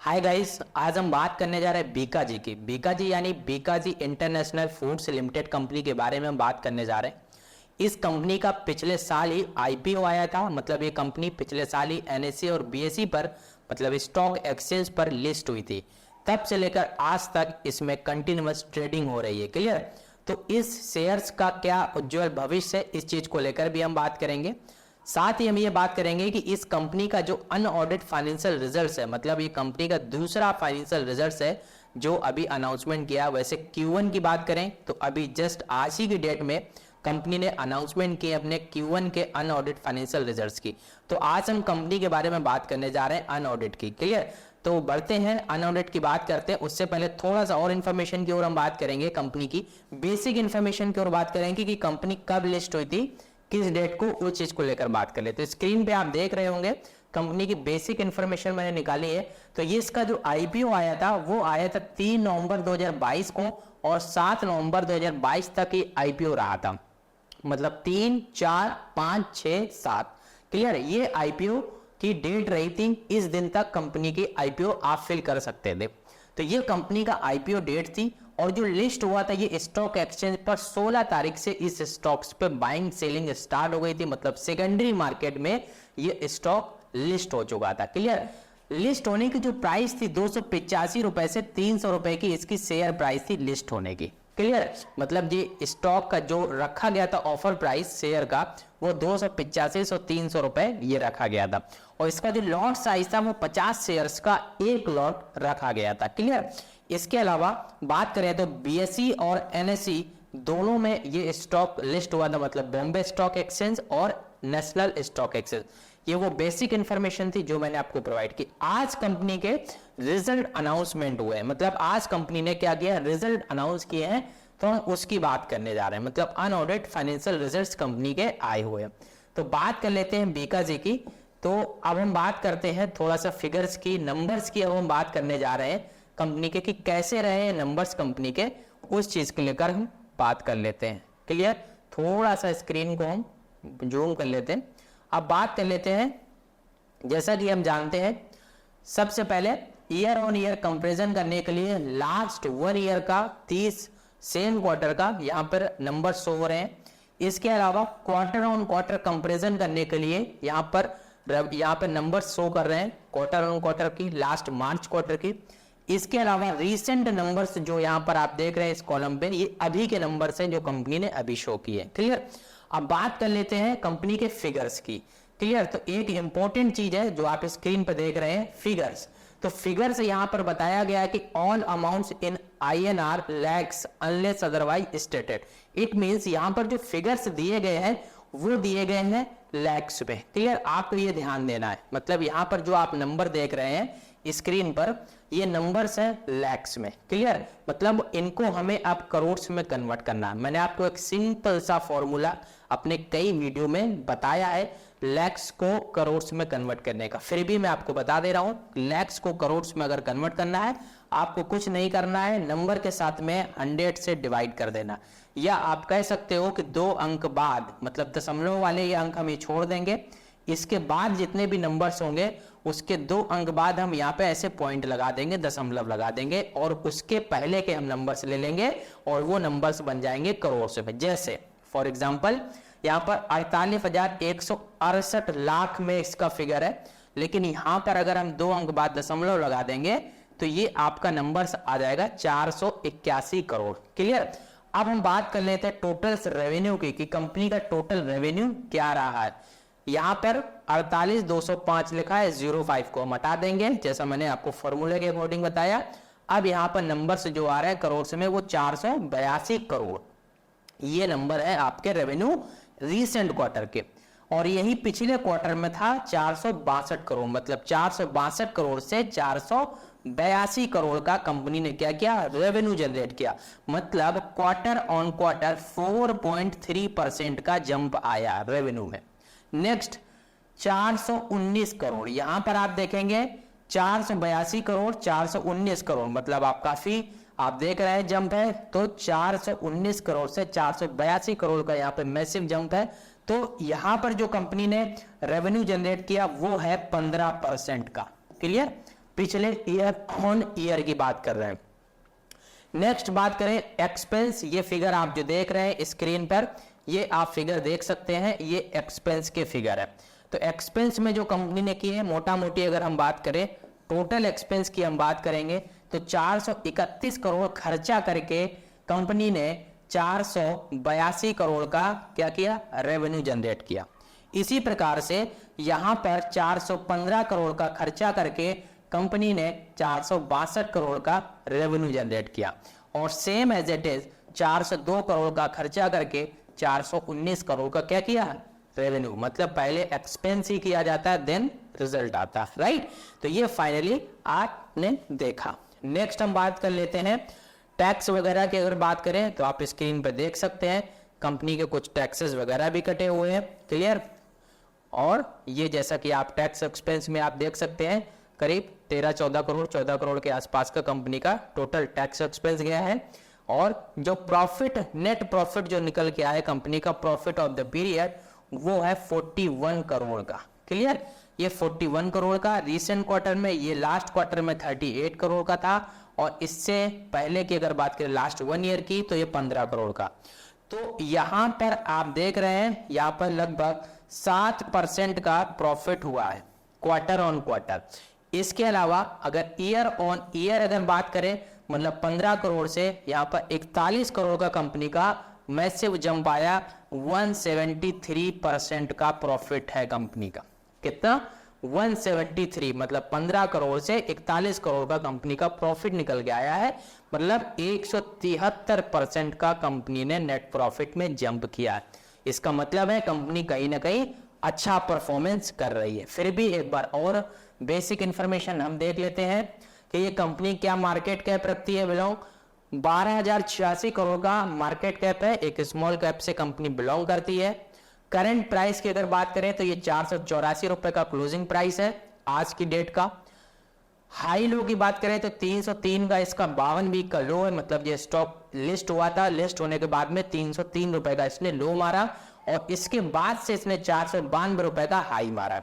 Hi guys, आज हम बात करने जा रहे हैं बीकाजी की। बीकाजी यानी Bikaji international foods limited company के बारे में हम बात करने जा रहे हैं। इस कंपनी का पिछले साल ही आईपीओ आया था, मतलब ये कंपनी पिछले साल ही एनएसई और बीएसई पर मतलब स्टॉक एक्सचेंज पर लिस्ट हुई थी। तब से लेकर आज तक इसमें कंटिन्यूअस ट्रेडिंग हो रही है। क्लियर? तो इस शेयर्स का क्या उज्जवल भविष्य है, इस चीज को लेकर भी हम बात करेंगे। साथ ही हम ये बात करेंगे कि इस कंपनी का जो अनऑडिट फाइनेंशियल रिजल्ट्स है, मतलब ये कंपनी का दूसरा फाइनेंशियल रिजल्ट्स है जो अभी अनाउंसमेंट किया। वैसे Q1 की बात करें तो अभी जस्ट आज ही की डेट में कंपनी ने अनाउंसमेंट की अपने Q1 के अनऑडिट फाइनेंशियल रिजल्ट्स की। तो आज हम कंपनी के बारे में बात करने जा रहे हैं अनऑडिट की। क्लियर? तो बढ़ते हैं, अनऑडिट की बात करते हैं। उससे पहले थोड़ा सा और इन्फॉर्मेशन की ओर हम बात करेंगे। कंपनी की बेसिक इन्फॉर्मेशन की ओर बात करेंगे कि कंपनी कब लिस्ट हुई थी, किस डेट को, उस चीज को लेकर बात कर लेते हैं। तो स्क्रीन पे आप देख रहे होंगे कंपनी की बेसिक इंफॉर्मेशन मैंने निकाली है। तो ये इसका जो आईपीओ आया था वो आया था 3 नवंबर 2022 को और 7 नवंबर 2022 तक ये आईपीओ रहा था, मतलब 3, 4, 5, 6, 7। क्लियर? ये आईपीओ की डेट रही थी। इस दिन तक कंपनी की आईपीओ आप फिल कर सकते थे। तो ये कंपनी का आईपीओ डेट थी और जो लिस्ट हुआ था ये स्टॉक एक्सचेंज पर 16 तारीख से इस स्टॉक्स पे बाइंग सेलिंग स्टार्ट हो गई थी, मतलब सेकेंडरी मार्केट में ये स्टॉक लिस्ट हो चुका था। क्लियर? लिस्ट होने की जो प्राइस थी 285 रुपए से 300 रुपए की इसकी शेयर प्राइस थी लिस्ट होने की। क्लियर? मतलब ये स्टॉक का जो रखा गया था ऑफर प्राइस शेयर का वो 285 से 300 रुपए ये रखा गया था और इसका जो लॉट साइज था वो 50 शेयर्स का एक लॉट रखा गया था। क्लियर? इसके अलावा बात करें तो बीएसई और एनएसई दोनों में ये स्टॉक लिस्ट हुआ था, मतलब बॉम्बे स्टॉक एक्सचेंज और नेशनल स्टॉक एक्सचेंज। ये वो बेसिक इंफॉर्मेशन थी जो मैंने आपको प्रोवाइड की। आज कंपनी के रिजल्ट अनाउंसमेंट हुए, मतलब आज कंपनी ने क्या किया, रिजल्ट अनाउंस किए हैं, तो हम उसकी बात करने जा रहे हैं। मतलब अनऑडिट फाइनेंशियल रिजल्ट्स कंपनी के आए हुए हैं। तो बात कर लेते हैं बीकाजी की। तो अब हम बात करते हैं थोड़ा सा फिगर्स की, नंबर्स की। अब हम बात करने जा रहे हैं कंपनी के कि कैसे रहे हैं नंबर्स कंपनी के, उस चीज को लेकर हम बात कर लेते हैं। क्लियर? थोड़ा सा स्क्रीन को हम जूम कर लेते हैं। अब बात कर लेते हैं, जैसा कि हम जानते हैं सबसे पहले ईयर ऑन ईयर कंपैरिजन करने के लिए लास्ट 1 ईयर का 30 सेम क्वार्टर का यहाँ पर नंबर शो हो रहे हैं। इसके अलावा क्वार्टर ऑन क्वार्टर कंपैरिजन करने के लिए यहाँ पर नंबर शो कर रहे हैं क्वार्टर ऑन क्वार्टर की, लास्ट मार्च क्वार्टर की। इसके अलावा रीसेंट नंबर्स जो यहाँ पर आप देख रहे हैं इस कॉलम पे, ये अभी के नंबर्स हैं जो कंपनी ने अभी शो किए। क्लियर? अब बात कर लेते हैं कंपनी के फिगर्स की। क्लियर? तो एक इंपॉर्टेंट चीज है जो आप स्क्रीन पर देख रहे हैं, फिगर्स। तो फिगर्स यहाँ पर बताया गया है कि all amounts in INR lakhs unless otherwise stated. It means यहाँ पर जो फिगर्स दिए गए हैं वो दिए गए हैं लैक्स में। क्लियर? आपको ये ध्यान देना है, मतलब यहाँ पर जो आप नंबर देख रहे हैं स्क्रीन पर, ये नंबर्स हैं लैक्स में। क्लियर? मतलब इनको हमें अब करोड़ में कन्वर्ट करना है। मैंने आपको एक सिंपल सा फॉर्मूला अपने कई वीडियो में बताया है लैक्स को करोड़ में कन्वर्ट करने का, फिर भी मैं आपको बता दे रहा हूं। लैक्स को करोड़ में अगर कन्वर्ट करना है आपको कुछ नहीं करना है, नंबर के साथ में 100 से डिवाइड कर देना, या आप कह सकते हो कि 2 अंक बाद, मतलब दशमलव वाले ये अंक हम ये छोड़ देंगे। इसके बाद जितने भी नंबर्स होंगे उसके 2 अंक बाद हम यहाँ पे ऐसे पॉइंट लगा देंगे, दशमलव लगा देंगे और उसके पहले के हम नंबर्स ले लेंगे और वो नंबर्स बन जाएंगे करोड़ में। जैसे फॉर एग्जांपल यहाँ पर 48,168 लाख में इसका फिगर है, लेकिन यहाँ पर अगर हम 2 अंक बाद दशमलव लगा देंगे तो ये आपका नंबर्स आ जाएगा 481 करोड़। क्लियर? अब हम बात कर लेते हैं टोटल रेवेन्यू की कि कंपनी का टोटल रेवेन्यू क्या रहा है। यहाँ पर 48,205 लिखा है, 05 को हम हटा देंगे जैसा मैंने आपको फॉर्मूले के अकॉर्डिंग बताया। अब यहाँ पर नंबर से जो आ रहा है करोड़ से में वो 482 करोड़ ये नंबर है आपके रेवेन्यू रीसेंट क्वार्टर के, और यही पिछले क्वार्टर में था 462 करोड़, मतलब 462 करोड़ से 482 करोड़ का कंपनी ने क्या किया, रेवेन्यू जनरेट किया। मतलब क्वार्टर ऑन क्वार्टर 4.3% का जंप आया रेवेन्यू में। नेक्स्ट 419 करोड़, यहां पर आप देखेंगे 482 करोड़ 419 करोड़, मतलब आप काफी आप देख रहे हैं जंप है। तो 419 करोड़ से 482 करोड़ का यहाँ पे मैसिव जंप है। तो यहाँ पर जो कंपनी ने रेवेन्यू जनरेट किया वो है 15% का। क्लियर? पिछले ईयर ऑन ईयर की बात कर रहे हैं। नेक्स्ट बात करें एक्सपेंस, ये फिगर आप जो देख रहे हैं स्क्रीन पर, ये आप फिगर देख सकते हैं, ये एक्सपेंस के फिगर है। तो एक्सपेंस में जो कंपनी ने की है, मोटा मोटी अगर हम बात करें टोटल एक्सपेंस की हम बात करेंगे तो 431 करोड़ खर्चा करके कंपनी ने 482 करोड़ का क्या किया, रेवेन्यू जनरेट किया। इसी प्रकार से यहां पर 415 करोड़ का खर्चा करके कंपनी ने 462 करोड़ का रेवेन्यू जनरेट किया। और same as it is 402 crore का खर्चा करके 419 करोड़ का क्या किया, रेवेन्यू। मतलब पहले एक्सपेंस ही किया जाता है देन रिजल्ट आता है, राइट। तो ये फाइनली आपने देखा। नेक्स्ट हम बात कर लेते हैं टैक्स वगैरह की। अगर बात करें तो आप स्क्रीन पर देख सकते हैं कंपनी के कुछ टैक्सेस वगैरह भी कटे हुए हैं, क्लियर। और ये जैसा कि आप टैक्स एक्सपेंस में आप देख सकते हैं करीब 13-14 करोड़ 14 करोड़ के आसपास का कंपनी का टोटल टैक्स एक्सपेंस गया है। और जो प्रॉफिट, नेट प्रॉफिट जो निकल के आया कंपनी का, प्रॉफिट ऑफ द पीरियड, वो है 41 करोड़ का, क्लियर। ये 41 करोड़ का रिसेंट क्वार्टर में, ये लास्ट क्वार्टर में 38 करोड़ का था। और इससे पहले की अगर बात करें लास्ट 1 ईयर की तो ये 15 करोड़ का। तो यहां पर आप देख रहे हैं यहां पर लगभग 7% का प्रॉफिट हुआ है क्वार्टर ऑन क्वार्टर। इसके अलावा अगर ईयर ऑन ईयर अगर बात करें, मतलब 15 करोड़ से यहां पर 41 करोड़ का कंपनी का मैसिव जंप आया। 173% का प्रॉफिट है कंपनी का। कितना, 173, मतलब 15 करोड़ से 41 करोड़ का कंपनी का प्रॉफिट निकल के आया है। मतलब 173% का कंपनी ने नेट प्रॉफिट में जंप किया है। इसका मतलब है कंपनी कहीं ना कहीं अच्छा परफॉर्मेंस कर रही है। फिर भी एक बार और बेसिक इंफॉर्मेशन हम देख लेते हैं कि ये कंपनी क्या मार्केट कैप रखती है, बिलोंग 12,086 करोड़ का मार्केट कैप है। एक स्मॉल कैप से कंपनी बिलोंग करती है। करंट प्राइस की अगर बात करें तो ये 484 रुपए का क्लोजिंग प्राइस है आज की डेट का। हाई लो की बात करें तो 303 का इसका 52 वीक का लो है। मतलब ये स्टॉक लिस्ट हुआ था, लिस्ट होने के बाद में 303 रुपए का इसने लो मारा और इसके बाद से इसने 492 रुपए का हाई मारा,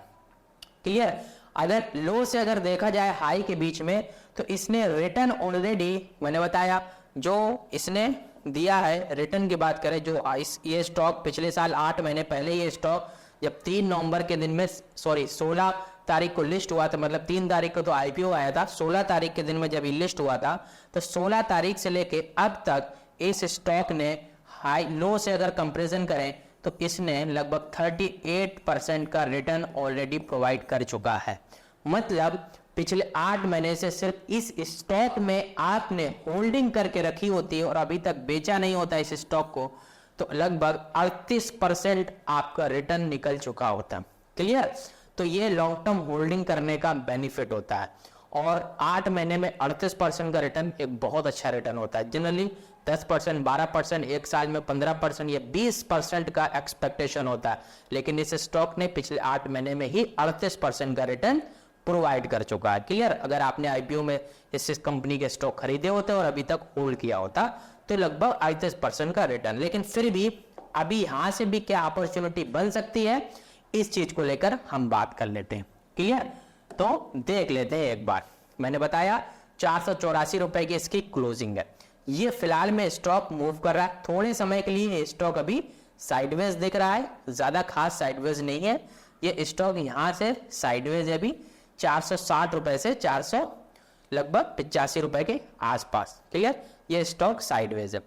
क्लियर। अगर लो से अगर देखा जाए हाई के बीच में तो इसने रिटर्न ऑलरेडी, मैंने बताया जो इसने दिया है, रिटर्न की बात करें जो ये स्टॉक पिछले साल 8 महीने पहले ये स्टॉक जब 3 नवंबर के दिन में, सॉरी 16 तारीख को लिस्ट हुआ था, मतलब 3 तारीख को तो आईपीओ आया था, 16 तारीख के दिन में जब ये लिस्ट हुआ था तो 16 तारीख से लेके अब तक इस स्टॉक ने हाई लो से अगर कंपैरिजन करें तो इसने लगभग 38% का रिटर्न ऑलरेडी प्रोवाइड कर चुका है। मतलब पिछले 8 महीने से सिर्फ इस स्टॉक में आपने होल्डिंग करके रखी होती है और अभी तक बेचा नहीं होता इस स्टॉक को, तो लगभग 38% आपका रिटर्न निकल चुका होता है, क्लियर। तो ये लॉन्ग टर्म होल्डिंग करने का बेनिफिट होता है। और 8 महीने में 38% का रिटर्न एक बहुत अच्छा रिटर्न होता है। जनरली 10%, 12%, एक साल में 15% या 20% का एक्सपेक्टेशन होता है, लेकिन इस स्टॉक ने पिछले 8 महीने में ही 38% का रिटर्न प्रोवाइड कर चुका है, क्लियर। अगर आपने आईपीओ में इस कंपनी के स्टॉक खरीदे होते और अभी तक होल्ड किया होता तो लगभग 38% का रिटर्न। लेकिन फिर भी अभी यहां से भी क्या अपॉर्चुनिटी बन सकती है, इस चीज को लेकर हम बात कर लेते हैं, क्लियर। तो देख लेते हैं एक बार। मैंने बताया 484 रुपए की इसकी क्लोजिंग है। ये फिलहाल में स्टॉक मूव कर रहा है, थोड़े समय के लिए स्टॉक अभी साइडवेज दिख रहा है, ज्यादा खास साइडवेज नहीं है। ये स्टॉक यहां से साइडवेज है अभी 460 रुपए से 400 लगभग 85 रुपए के आसपास, क्लियर। ये स्टॉक साइडवेज है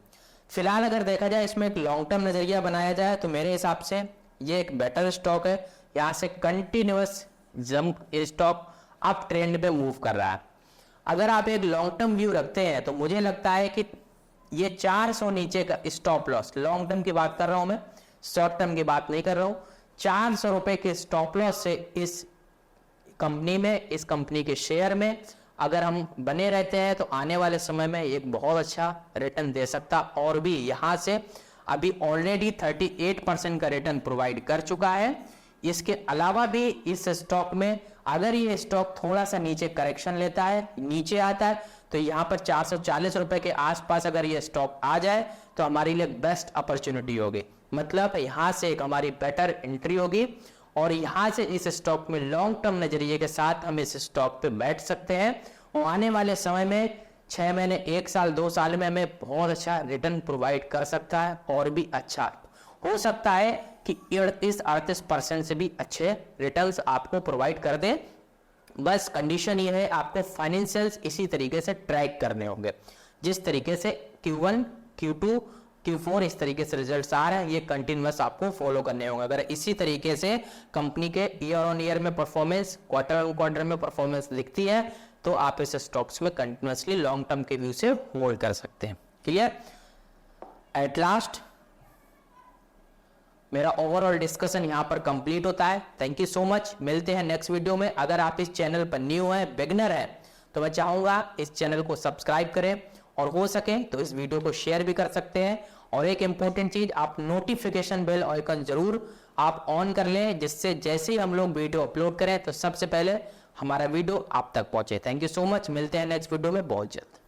फिलहाल। अगर देखा जाए इसमें एक लॉन्ग टर्म नजरिया बनाया जाए तो मेरे हिसाब से ये एक बेटर स्टॉक है। यहाँ से continuous jump stock up trend पे मूव कर रहा है। अगर आप एक लॉन्ग टर्म व्यू रखते हैं तो मुझे लगता है कि ये 400 नीचे का स्टॉप लॉस, लॉन्ग टर्म की बात कर रहा हूं मैं, शॉर्ट टर्म की बात नहीं कर रहा हूं, 400 रुपए के स्टॉप लॉस से इस कंपनी में, इस कंपनी के शेयर में अगर हम बने रहते हैं तो आने वाले समय में एक बहुत अच्छा रिटर्न दे सकता। और भी यहाँ से अभी ऑलरेडी 38% का रिटर्न प्रोवाइड कर चुका है। इसके अलावा भी इस स्टॉक में अगर ये स्टॉक थोड़ा सा नीचे करेक्शन लेता है, नीचे आता है, तो यहाँ पर 440 रुपए के आसपास अगर ये स्टॉक आ जाए तो हमारे लिए बेस्ट अपॉर्चुनिटी होगी। मतलब यहाँ से एक हमारी बेटर एंट्री होगी और यहाँ से इस स्टॉक में लॉन्ग टर्म नजरिए के साथ हम इस स्टॉक पे बैठ सकते हैं और आने वाले समय में 6 महीने, 1 साल, 2 साल में हमें बहुत अच्छा रिटर्न प्रोवाइड कर सकता है और भी अच्छा हो सकता है कि 38-38% से भी अच्छे रिटर्न्स आपको प्रोवाइड कर दे। बस कंडीशन ये है आपके फाइनेंशियल्स इसी तरीके से ट्रैक करने होंगे, जिस तरीके से Q1, Q2, Q4 इस तरीके से रिजल्ट्स आ रहे हैं, ये कंटिन्यूअस आपको फॉलो करने होंगे। अगर इसी तरीके से कंपनी के ईयर ऑन ईयर में परफॉर्मेंस, क्वार्टर ऑन क्वार्टर में परफॉर्मेंस दिखती है तो आप इस स्टॉक्स में कंटिन्यूअसली लॉन्ग टर्म के व्यू से होल्ड कर सकते हैं। क्लियर? एट लास्ट मेरा ओवरऑल डिस्कशन यहाँ पर कंप्लीट होता है। Thank you so much. मिलते हैं नेक्स्ट वीडियो में। अगर आप इस चैनल पर न्यू हैं, बिगनर हैं, तो मैं चाहूँगा इस चैनल को सब्सक्राइब करें और हो सके तो इस वीडियो को शेयर भी कर सकते हैं। और एक इंपॉर्टेंट चीज़, आप नोटिफिकेशन बेल आइकन जरूर आप ऑन कर लें, जिससे जैसे ही हम लोग वीडियो अपलोड करें तो सबसे पहले हमारा वीडियो आप तक पहुँचे। Thank you so much. मिलते हैं नेक्स्ट वीडियो में बहुत जल्द।